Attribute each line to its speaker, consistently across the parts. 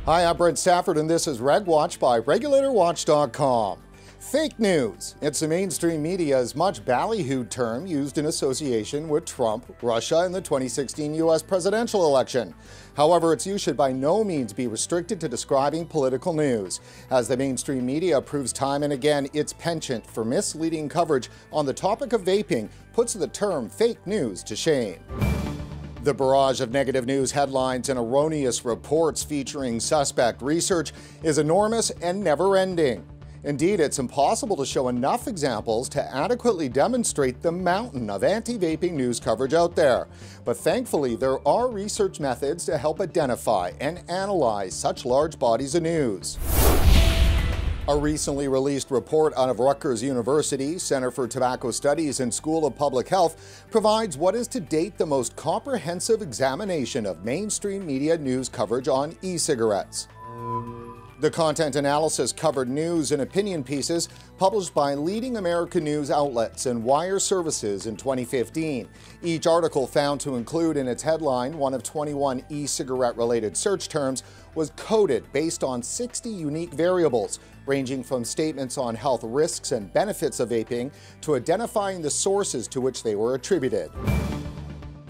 Speaker 1: Hi, I'm Brent Stafford, and this is RegWatch by RegulatorWatch.com. Fake news. It's the mainstream media's much ballyhooed term used in association with Trump, Russia, and the 2016 U.S. presidential election. However, its use should by no means be restricted to describing political news, as the mainstream media proves time and again its penchant for misleading coverage on the topic of vaping puts the term fake news to shame. The barrage of negative news headlines and erroneous reports featuring suspect research is enormous and never-ending. Indeed, it's impossible to show enough examples to adequately demonstrate the mountain of anti-vaping news coverage out there. But thankfully, there are research methods to help identify and analyze such large bodies of news. A recently released report out of Rutgers University, Center for Tobacco Studies and School of Public Health provides what is to date the most comprehensive examination of mainstream media news coverage on e-cigarettes. The content analysis covered news and opinion pieces published by leading American news outlets and wire services in 2015. Each article found to include in its headline one of 21 e-cigarette-related search terms was coded based on 60 unique variables, ranging from statements on health risks and benefits of vaping to identifying the sources to which they were attributed.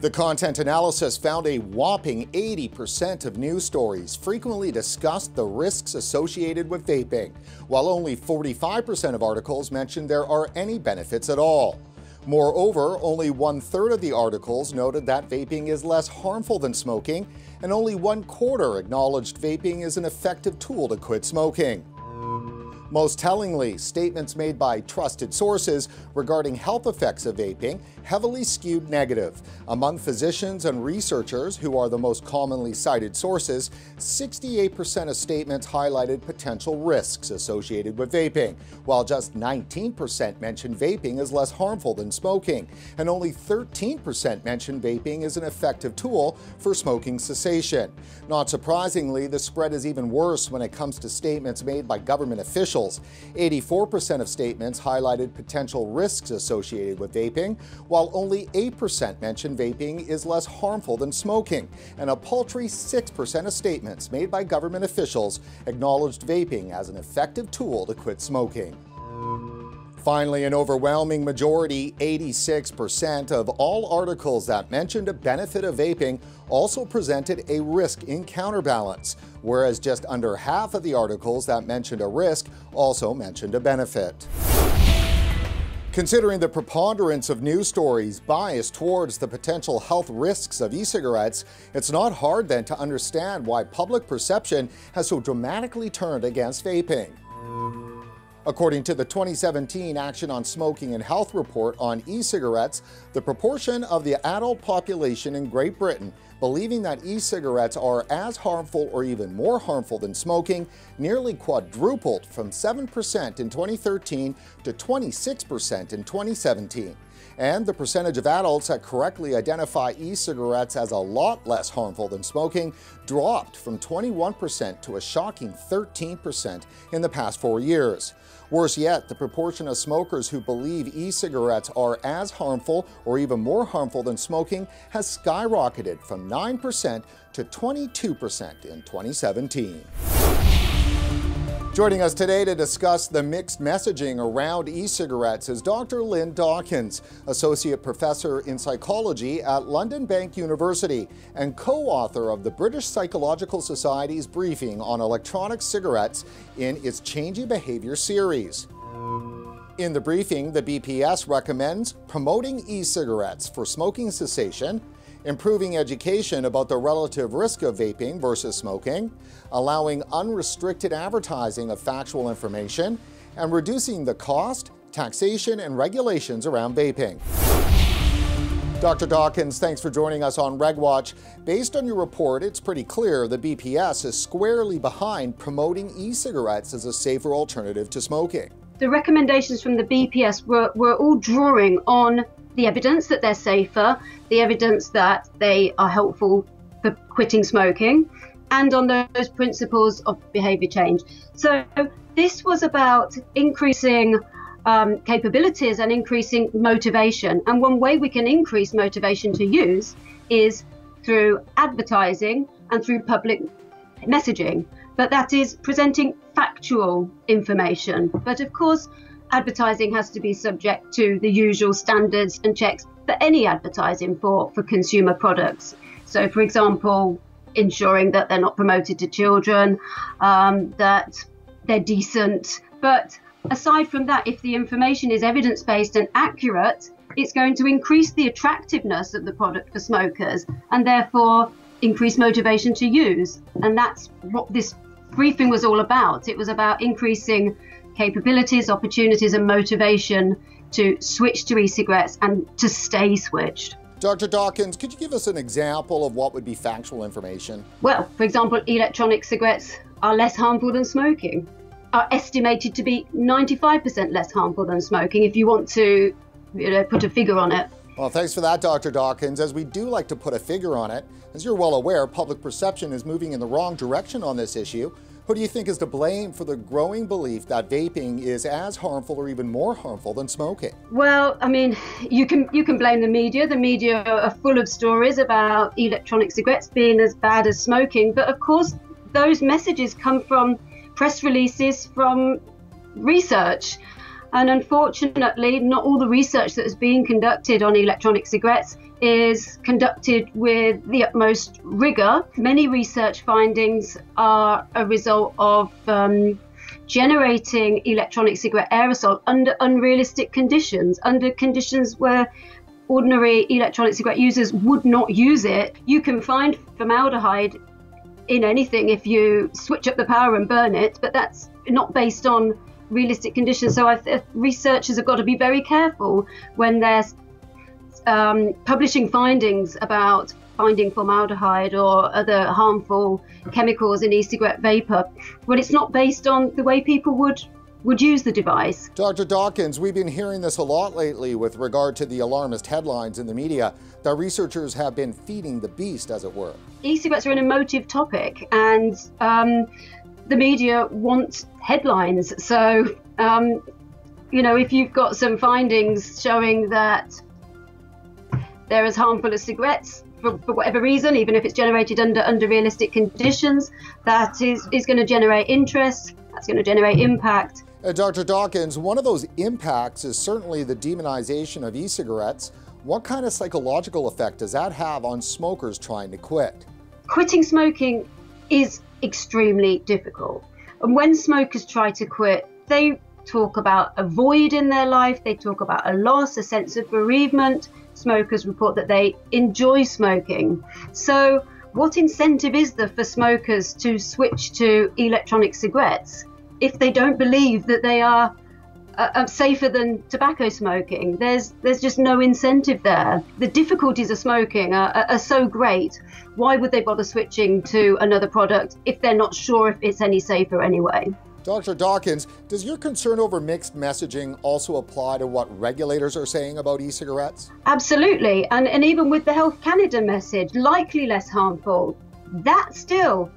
Speaker 1: The content analysis found a whopping 80% of news stories frequently discussed the risks associated with vaping, while only 45% of articles mentioned there are any benefits at all. Moreover, only 1/3 of the articles noted that vaping is less harmful than smoking, and only 1/4 acknowledged vaping is an effective tool to quit smoking. Most tellingly, statements made by trusted sources regarding health effects of vaping heavily skewed negative. Among physicians and researchers, who are the most commonly cited sources, 68% of statements highlighted potential risks associated with vaping, while just 19% mentioned vaping is less harmful than smoking, and only 13% mentioned vaping is an effective tool for smoking cessation. Not surprisingly, the spread is even worse when it comes to statements made by government officials. 84% of statements highlighted potential risks associated with vaping, while only 8% mentioned vaping is less harmful than smoking, and a paltry 6% of statements made by government officials acknowledged vaping as an effective tool to quit smoking. Finally, an overwhelming majority, 86% of all articles that mentioned a benefit of vaping also presented a risk in counterbalance, whereas just under half of the articles that mentioned a risk also mentioned a benefit. Considering the preponderance of news stories biased towards the potential health risks of e-cigarettes, it's not hard then to understand why public perception has so dramatically turned against vaping. According to the 2017 Action on Smoking and Health report on e-cigarettes, the proportion of the adult population in Great Britain believing that e-cigarettes are as harmful or even more harmful than smoking nearly quadrupled from 7% in 2013 to 26% in 2017. And the percentage of adults that correctly identify e-cigarettes as a lot less harmful than smoking dropped from 21% to a shocking 13% in the past 4 years. Worse yet, the proportion of smokers who believe e-cigarettes are as harmful or even more harmful than smoking has skyrocketed from 9% to 22% in 2017. Joining us today to discuss the mixed messaging around e-cigarettes is Dr. Lynne Dawkins, Associate Professor in Psychology at London Bank University and co-author of the British Psychological Society's briefing on electronic cigarettes in its Changing Behavior series. In the briefing, the BPS recommends promoting e-cigarettes for smoking cessation, improving education about the relative risk of vaping versus smoking, allowing unrestricted advertising of factual information, and reducing the cost, taxation, and regulations around vaping. Dr. Dawkins, thanks for joining us on RegWatch. Based on your report, it's pretty clear the BPS is squarely behind promoting e-cigarettes as a safer alternative to smoking.
Speaker 2: The recommendations from the BPS were all drawing on the evidence that they're safer, the evidence that they are helpful for quitting smoking, and on those principles of behavior change. So this was about increasing capabilities and increasing motivation. And one way we can increase motivation to use is through advertising and through public messaging. but that is presenting factual information. But of course, advertising has to be subject to the usual standards and checks for any advertising for consumer products. So, for example, ensuring that they're not promoted to children, that they're decent. But aside from that, if the information is evidence-based and accurate, it's going to increase the attractiveness of the product for smokers and therefore increase motivation to use. And that's what this briefing was all about. It was about increasing capabilities, opportunities and motivation to switch to e-cigarettes and to stay switched.
Speaker 1: Dr. Dawkins, could you give us an example of what would be factual information?
Speaker 2: Well, for example, electronic cigarettes are less harmful than smoking, are estimated to be 95% less harmful than smoking, if you want to put a figure on it.
Speaker 1: Well, thanks for that, Dr. Dawkins. As we do like to put a figure on it, as you're well aware, public perception is moving in the wrong direction on this issue. Who do you think is to blame for the growing belief that vaping is as harmful or even more harmful than smoking?
Speaker 2: Well, I mean, you can blame the media. The media are full of stories about electronic cigarettes being as bad as smoking. But of course, those messages come from press releases, from research. And unfortunately, not all the research that is being conducted on electronic cigarettes is conducted with the utmost rigor. Many research findings are a result of generating electronic cigarette aerosol under unrealistic conditions, under conditions where ordinary electronic cigarette users would not use it. You can find formaldehyde in anything if you switch up the power and burn it, but that's not based on realistic conditions. So researchers have got to be very careful when they're publishing findings about finding formaldehyde or other harmful chemicals in e-cigarette vapor when it's not based on the way people would use the device.
Speaker 1: Dr. Dawkins, we've been hearing this a lot lately with regard to the alarmist headlines in the media that researchers have been feeding the beast, as it were.
Speaker 2: E-cigarettes are an emotive topic, and the media wants headlines. So, if you've got some findings showing that they're as harmful as cigarettes for whatever reason, even if it's generated under realistic conditions, that is going to generate interest, that's going to generate impact.
Speaker 1: Dr. Dawkins, one of those impacts is certainly the demonization of e-cigarettes. What kind of psychological effect does that have on smokers trying to quit?
Speaker 2: Quitting smoking is extremely difficult. And when smokers try to quit, they talk about a void in their life, they talk about a loss, a sense of bereavement. Smokers report that they enjoy smoking. So what incentive is there for smokers to switch to electronic cigarettes if they don't believe that they are safer than tobacco smoking? There's just no incentive there. The difficulties of smoking are so great. Why would they bother switching to another product if they're not sure if it's any safer anyway?
Speaker 1: Dr. Dawkins, does your concern over mixed messaging also apply to what regulators are saying about e-cigarettes?
Speaker 2: Absolutely. And even with the Health Canada message, likely less harmful, that still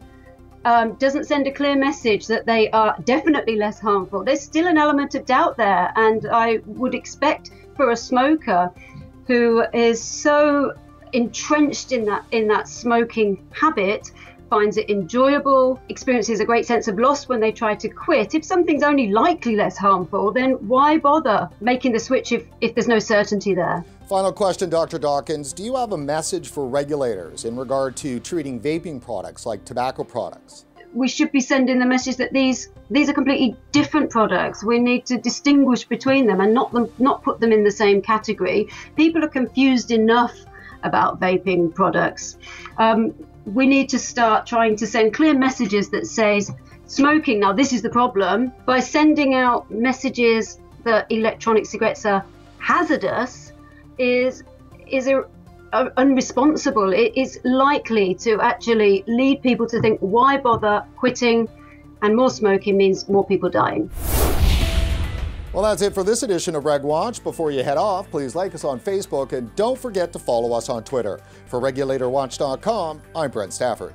Speaker 2: doesn't send a clear message that they are definitely less harmful. There's still an element of doubt there, and I would expect for a smoker who is so entrenched in that smoking habit, finds it enjoyable, experiences a great sense of loss when they try to quit. If something's only likely less harmful, then why bother making the switch if there's no certainty there?
Speaker 1: Final question, Dr. Dawkins. Do you have a message for regulators in regard to treating vaping products like tobacco products?
Speaker 2: We should be sending the message that these are completely different products. We need to distinguish between them and not put them in the same category. People are confused enough about vaping products. We need to start trying to send clear messages that says smoking, now this is the problem. By sending out messages that electronic cigarettes are hazardous is unresponsible. It is likely to actually lead people to think, why bother quitting? And more smoking means more people dying.
Speaker 1: Well, that's it for this edition of RegWatch. Before you head off, please like us on Facebook and don't forget to follow us on Twitter. For RegulatorWatch.com, I'm Brent Stafford.